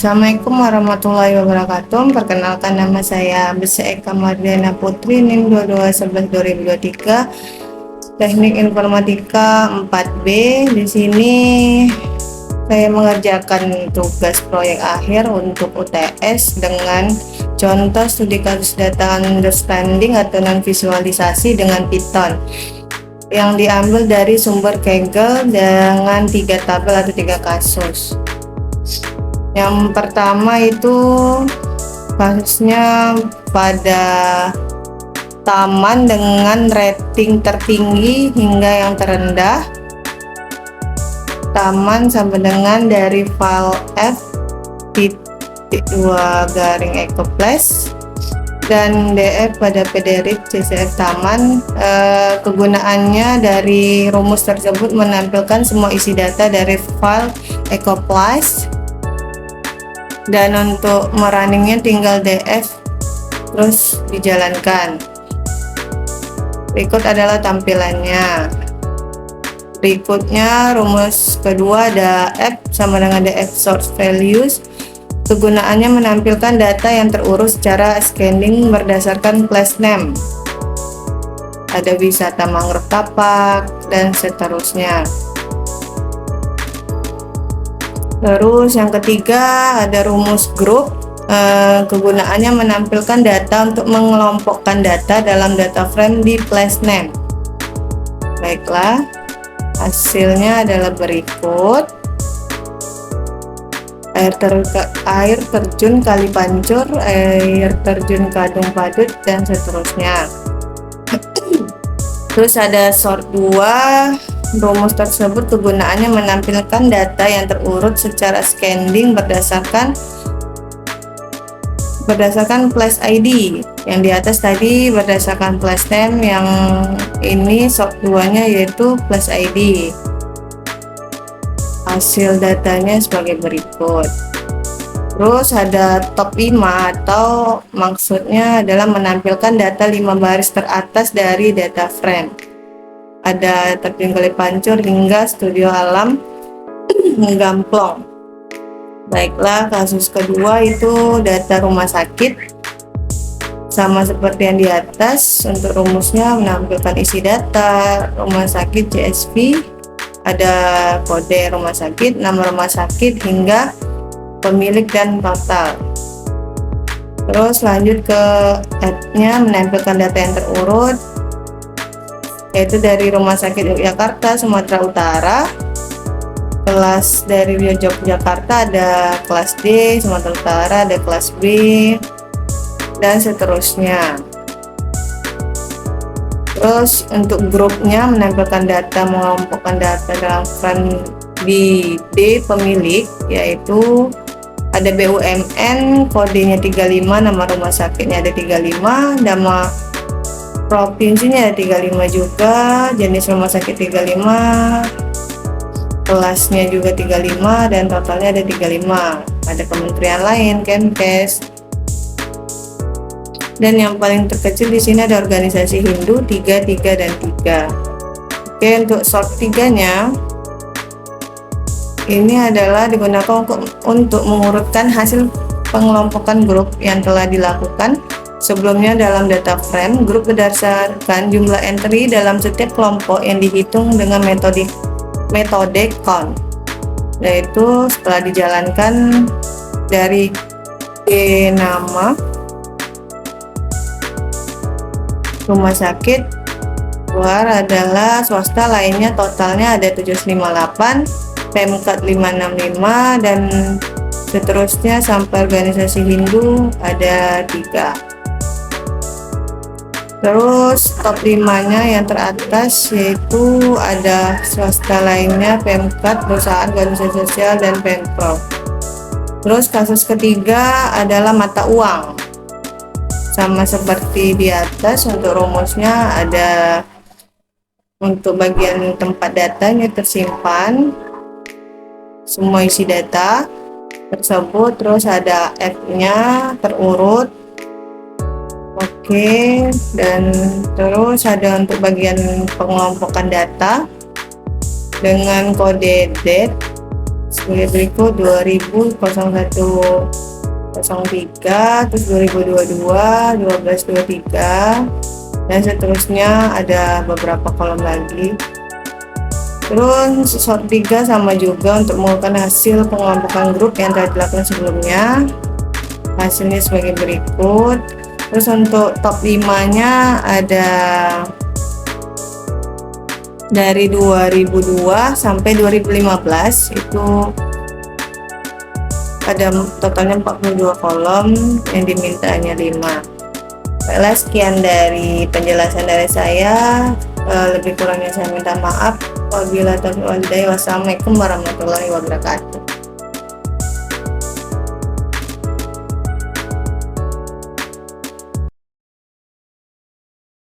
Assalamualaikum warahmatullahi wabarakatuh. Perkenalkan, nama saya Bese Eka Mardiana Putri, NIM 2211-2023, Teknik Informatika 4B. Di sini saya mengerjakan tugas proyek akhir untuk UTS dengan contoh studi kasus data understanding atau non visualisasi dengan Python yang diambil dari sumber Kaggle dengan 3 tabel atau 3 kasus. Yang pertama itu kasusnya pada taman dengan rating tertinggi hingga yang terendah. Taman sama dengan dari file F titik 2 garing Ecoplex dan DF pada PDRIP CCF taman. Kegunaannya dari rumus tersebut menampilkan semua isi data dari file Ecoplex, dan untuk merunningnya tinggal DF terus dijalankan. Berikut adalah tampilannya. Berikutnya rumus kedua ada F sama dengan DF source values. Kegunaannya menampilkan data yang terurus secara scanning berdasarkan class name. Ada wisata mangrove tapak dan seterusnya. Terus yang ketiga ada rumus grup. Kegunaannya menampilkan data untuk mengelompokkan data dalam data frame di class name. Baiklah, hasilnya adalah berikut. Air terjun Kali Pancur, air terjun Kadung Padut, dan seterusnya. Terus ada sort 2. Rumus tersebut kegunaannya menampilkan data yang terurut secara scanning berdasarkan class ID. Yang di atas tadi berdasarkan class name, yang ini sort 2-nya yaitu class ID. Hasil datanya sebagai berikut. Terus ada top 5, atau maksudnya adalah menampilkan data 5 baris teratas dari data frame. Ada terjun Kali Pancur hingga studio alam Gamplong. Baiklah, kasus kedua itu data rumah sakit. Sama seperti yang di atas, untuk rumusnya menampilkan isi data rumah sakit CSV, ada kode rumah sakit, nama rumah sakit, hingga pemilik dan total. Terus lanjut ke add-nya, menampilkan data yang terurut, yaitu dari Rumah Sakit Yogyakarta Sumatera Utara, kelas dari Yogyakarta ada kelas D, Sumatera Utara ada kelas B, dan seterusnya. Terus untuk grupnya menampilkan data, mengelompokkan data dalam frame di D pemilik, yaitu ada BUMN, kodenya 35, nama rumah sakitnya ada 35, nama provinsinya ada 35 juga, jenis rumah sakit 35, kelasnya juga 35, dan totalnya ada 35. Ada kementerian lain, Kemenkes. Dan yang paling terkecil di sini ada organisasi Hindu 3, 3, dan 3. Oke, untuk sort 3-nya ini adalah digunakan untuk mengurutkan hasil pengelompokan grup yang telah dilakukan sebelumnya dalam data frame. Grup berdasarkan jumlah entry dalam setiap kelompok yang dihitung dengan metode count, yaitu setelah dijalankan dari nama rumah sakit, keluar adalah swasta lainnya, totalnya ada 758, Pemkot 565, dan seterusnya sampai organisasi Hindu ada 3. Terus top 5-nya yang teratas yaitu ada swasta lainnya, Pemkot, perusahaan, organisasi sosial, dan Pemprov. Terus kasus ketiga adalah mata uang. Sama seperti di atas, untuk rumusnya ada untuk bagian tempat datanya tersimpan semua isi data tersebut, terus ada F-nya terurut. Oke, dan terus ada untuk bagian pengelompokan data dengan kode date sebagai berikut: 200103, terus 2022 1223, dan seterusnya, ada beberapa kolom lagi. Terus sort 3 sama juga untuk mengumpulkan hasil pengelompokan grup yang telah dilakukan sebelumnya. Hasilnya sebagai berikut. Terus untuk top 5 nya ada dari 2002 sampai 2015, itu ada totalnya 42 kolom, yang diminta hanya 5. Baiklah, sekian dari penjelasan dari saya. Lebih kurangnya saya minta maaf. Wabillahi taufiq wal hidayah. Wassalamualaikum warahmatullahi wabarakatuh.